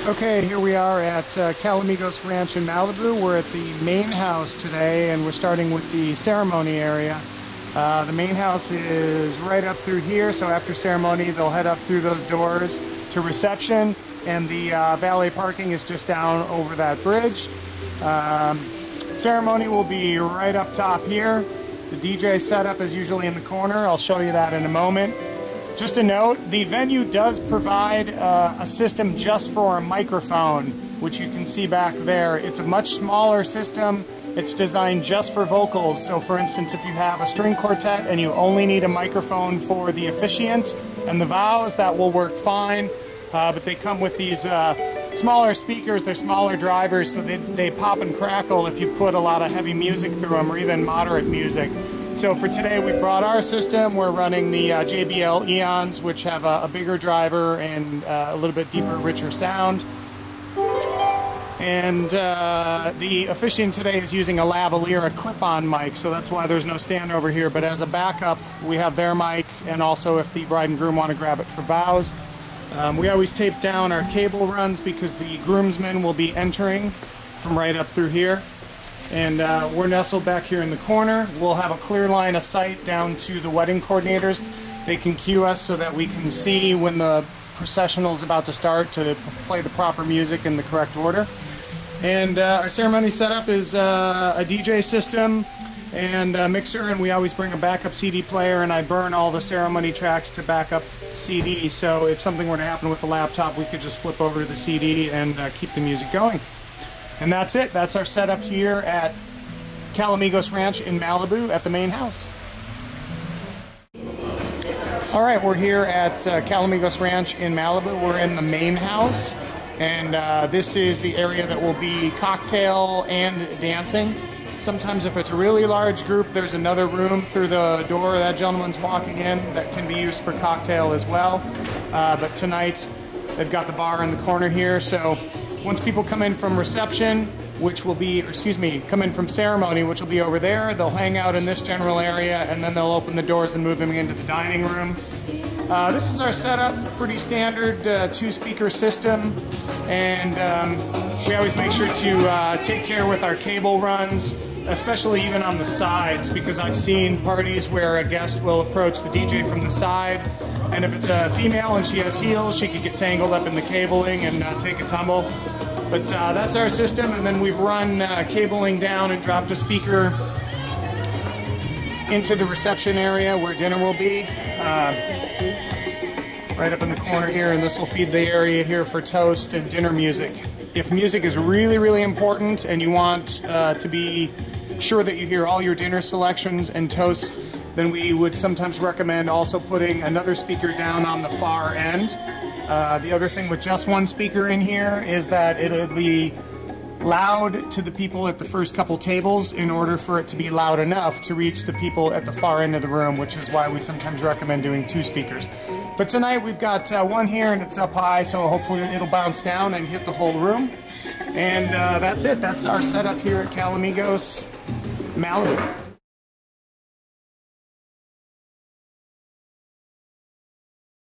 Okay, here we are at Calamigos Ranch in Malibu. We're at the main house today, and we're starting with the ceremony area. The main house is right up through here, so after ceremony they'll head up through those doors to reception, and the valet parking is just down over that bridge. Ceremony will be right up top here. The DJ setup is usually in the corner. I'll show you that in a moment. Just a note, the venue does provide a system just for a microphone, which you can see back there. It's a much smaller system. It's designed just for vocals. So for instance, if you have a string quartet and you only need a microphone for the officiant and the vows, that will work fine. But they come with these smaller speakers. They're smaller drivers, so they pop and crackle if you put a lot of heavy music through them, or even moderate music. So for today we brought our system. We're running the JBL Eons, which have a bigger driver and a little bit deeper, richer sound. And the officiant today is using a lavalier, a clip-on mic, so that's why there's no stand over here. But as a backup, we have their mic, and also if the bride and groom want to grab it for vows. We always tape down our cable runs because the groomsmen will be entering from right up through here. And we're nestled back here in the corner. We'll have a clear line of sight down to the wedding coordinators. They can cue us so that we can see when the processional is about to start to play the proper music in the correct order. And our ceremony setup is a DJ system and a mixer, and we always bring a backup CD player, and I burn all the ceremony tracks to backup CD, so if something were to happen with the laptop, we could just flip over to the CD and keep the music going. And that's it. That's our setup here at Calamigos Ranch in Malibu at the main house. All right, we're here at Calamigos Ranch in Malibu. We're in the main house, and this is the area that will be cocktail and dancing. Sometimes if it's a really large group, there's another room through the door that gentleman's walking in that can be used for cocktail as well. But tonight, they've got the bar in the corner here, so once people come in from reception, which will be, come in from ceremony, which will be over there, they'll hang out in this general area, and then they'll open the doors and move them into the dining room. This is our setup, pretty standard 2-speaker system, and we always make sure to take care with our cable runs, especially even on the sides, because I've seen parties where a guest will approach the DJ from the side, and if it's a female and she has heels, she could get tangled up in the cabling and take a tumble. But that's our system, and then we've run cabling down and dropped a speaker into the reception area where dinner will be. Right up in the corner here, and this will feed the area here for toast and dinner music. If music is really, really important and you want to be sure that you hear all your dinner selections and toasts, then we would sometimes recommend also putting another speaker down on the far end. The other thing with just one speaker in here is that it'll be loud to the people at the first couple tables in order for it to be loud enough to reach the people at the far end of the room, which is why we sometimes recommend doing 2 speakers. But tonight we've got one here, and it's up high, so hopefully it'll bounce down and hit the whole room. And that's it. That's our setup here at Calamigos, Malibu.